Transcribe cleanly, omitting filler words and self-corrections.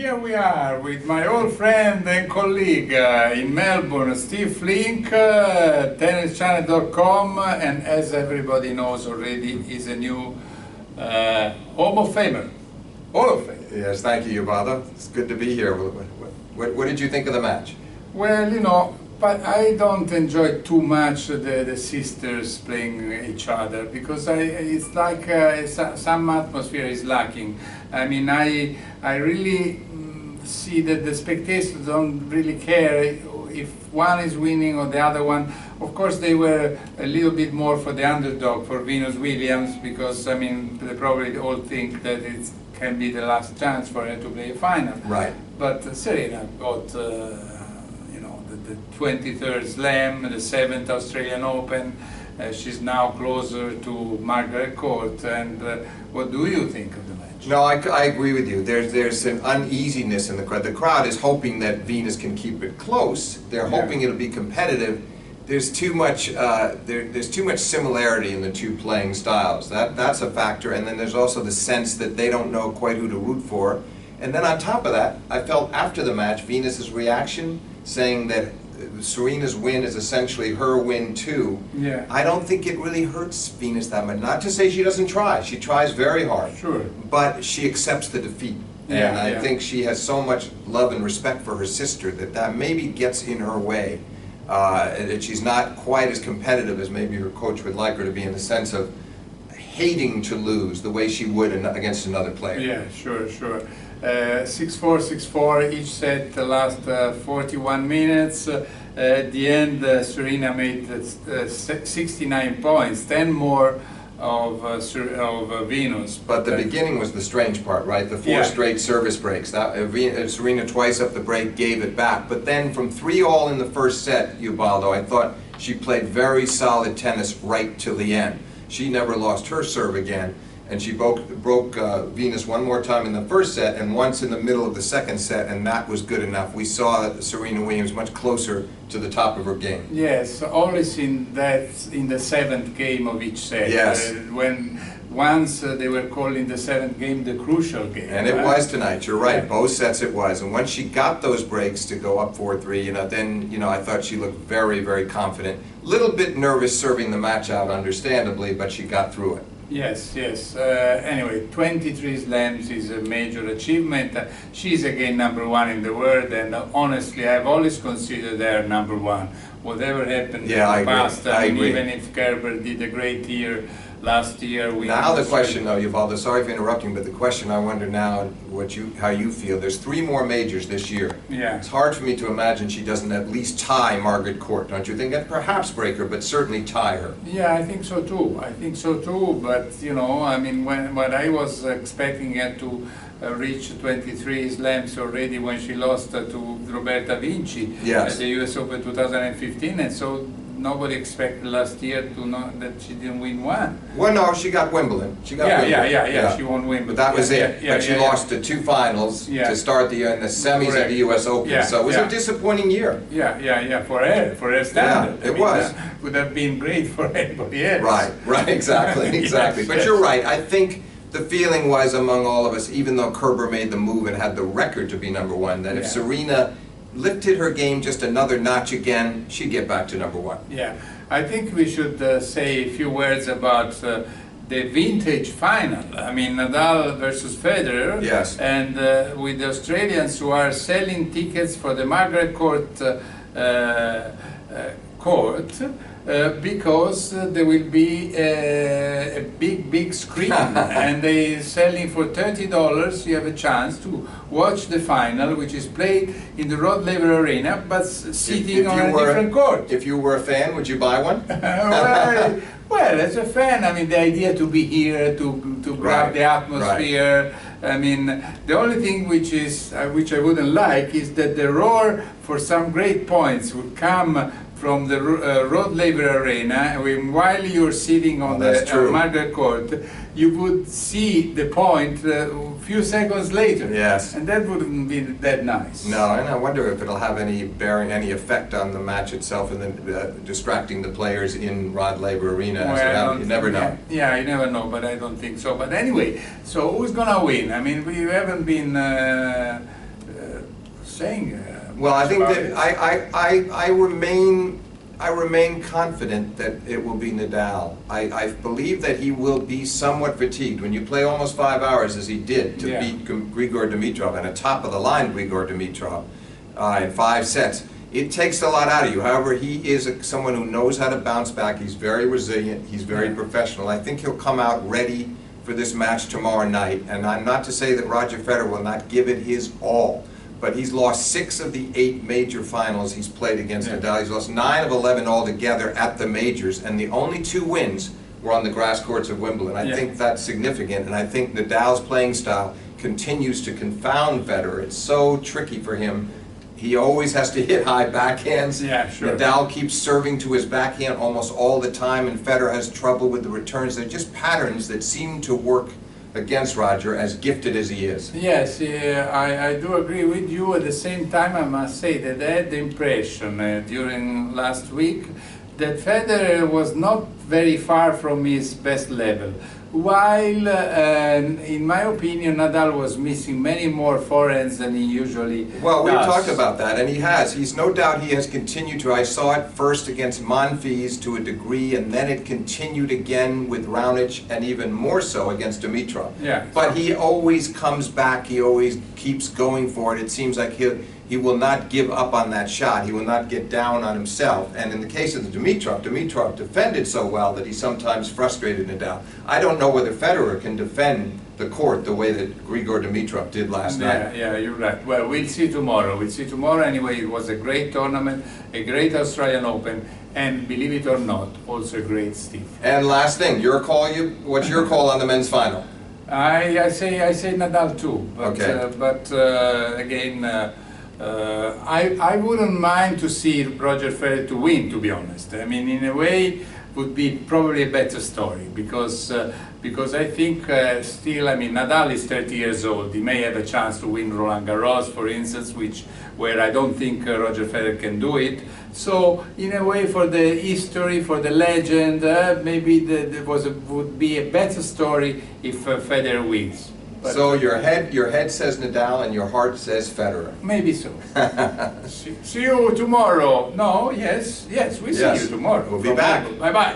here we are with my old friend and colleague in Melbourne, Steve Flink, tennischannel.com, and as everybody knows already, is a new Hall of Famer. Hall of Fame. Yes, thank you, Ubaldo. It's good to be here. What did you think of the match? Well, you know, but I don't enjoy too much the sisters playing each other because it's like some atmosphere is lacking. I mean, I really see that the spectators don't really care if one is winning or the other one. Of course, they were a little bit more for the underdog, for Venus Williams, because I mean they probably all think that it can be the last chance for her to play a final. Right. But Serena got the 23rd Slam, the 7th Australian Open. She's now closer to Margaret Court. And what do you think of the match? No, I agree with you. There's an uneasiness in the crowd. The crowd is hoping that Venus can keep it close. They're hoping it'll be competitive. There's too much there's too much similarity in the two playing styles. That's a factor. And then there's also the sense that they don't know quite who to root for. And then on top of that, I felt after the match, Venus's reaction, saying that Serena's win is essentially her win too. Yeah. I don't think it really hurts Venus that much. Not to say she doesn't try. She tries very hard. Sure. But she accepts the defeat. And I think she has so much love and respect for her sister that maybe gets in her way. That she's not quite as competitive as maybe her coach would like her to be, in the sense of hating to lose the way she would against another player. Yeah, sure. 6-4, 6-4, each set last 41 minutes. At the end, Serena made 69 points, 10 more of Venus. But the beginning was the strange part, right? The four straight service breaks. Serena twice up the break gave it back. But then from 3-all in the first set, Ubaldo, I thought she played very solid tennis right till the end. She never lost her serve again. And she broke Venus one more time in the first set and once in the middle of the second set, and that was good enough. We saw Serena Williams much closer to the top of her game. Yes, always in the 7th game of each set. Yes. When once they were calling the 7th game the crucial game. And it was tonight, you're right, both sets it was. And once she got those breaks to go up 4-3, then I thought she looked very, very confident. Little bit nervous serving the match out, understandably, but she got through it. Yes. Anyway, 23 slams is a major achievement. She's again #1 in the world, and honestly, I've always considered her #1. Whatever happened in the past, even if Kerber did a great year last year. Now the question, though, Ubaldo, sorry for interrupting, but the question I wonder now, how you feel. There's 3 more majors this year. Yeah. It's hard for me to imagine she doesn't at least tie Margaret Court, don't you think? And perhaps break her, but certainly tie her. Yeah, I think so too. But I mean, when I was expecting her to reach 23 slams already when she lost to Roberta Vinci at the US Open 2015, and so nobody expected last year to know that she didn't win one. Well, no, she got Wimbledon. She won Wimbledon. But that was it. But she lost the 2 finals to start the year in the semis of the US Open. So it was a disappointing year. For her standard. It was. Would have been great for anybody else. Right, exactly. But you're right. I think the feeling was among all of us, even though Kerber made the move and had the record to be #1, that if Serena lifted her game just another notch again, she'd get back to #1. Yeah, I think we should say a few words about the vintage final. I mean, Nadal versus Federer. Yes. And with the Australians who are selling tickets for the Margaret Court because there will be a big screen and they're selling for $30. You have a chance to watch the final, which is played in the Rod Laver Arena, but sitting on a different court. If you were a fan, would you buy one? Well, as a fan, I mean, the idea to be here, to grab the atmosphere. I mean, the only thing which I wouldn't like is that the roar for some great points would come from the Rod Laver Arena, while you're sitting on the Margaret Court, you would see the point a few seconds later. Yes. And that wouldn't be that nice. No, and I wonder if it'll have any effect on the match itself, and then distracting the players in Rod Laver Arena. Well, you never know. Yeah, you never know, but I don't think so. But anyway, so who's gonna win? I mean, we haven't been saying. Well, I think about that it. I remain confident that it will be Nadal. I believe that he will be somewhat fatigued. When you play almost 5 hours, as he did, to beat Grigor Dimitrov, and a top-of-the-line Grigor Dimitrov in 5 sets, it takes a lot out of you. However, he is someone who knows how to bounce back. He's very resilient. He's very professional. I think he'll come out ready for this match tomorrow night. And I'm not to say that Roger Federer will not give it his all, but he's lost 6 of the 8 major finals he's played against Nadal. He's lost 9 of 11 altogether at the majors, and the only 2 wins were on the grass courts of Wimbledon. I think that's significant, and I think Nadal's playing style continues to confound Federer. It's so tricky for him. He always has to hit high backhands. Nadal keeps serving to his backhand almost all the time, and Federer has trouble with the returns. They're just patterns that seem to work against Roger, as gifted as he is. Yes, I do agree with you. At the same time, I must say that I had the impression during last week that Federer was not very far from his best level, while in my opinion Nadal was missing many more forehands than he usually Well, we does. talked about that, and he has. He's no doubt he has continued to. I saw it first against Monfils to a degree, and then it continued again with Raonic, and even more so against Dimitrov. But he always comes back. He always keeps going for it. It seems like he will not give up on that shot. He will not get down on himself. And in the case of the Dimitrov defended so well that he sometimes frustrated Nadal. I don't know whether Federer can defend the court the way that Grigor Dimitrov did last night. Yeah, you're right. Well, we'll see tomorrow. We'll see tomorrow. Anyway, it was a great tournament, a great Australian Open, and believe it or not, also a great Steve. And last thing, your call. What's your call on the men's final? I say Nadal too. But, again. I wouldn't mind to see Roger Federer to win, to be honest. I mean, in a way, would be probably a better story because I think still, I mean, Nadal is 30 years old. He may have a chance to win Roland Garros, for instance, where I don't think Roger Federer can do it. So, in a way, for the history, for the legend, maybe would be a better story if Federer wins. But so your head says Nadal and your heart says Federer. Maybe so. See you tomorrow. No, yes, we see you tomorrow. We'll be back. Bye-bye.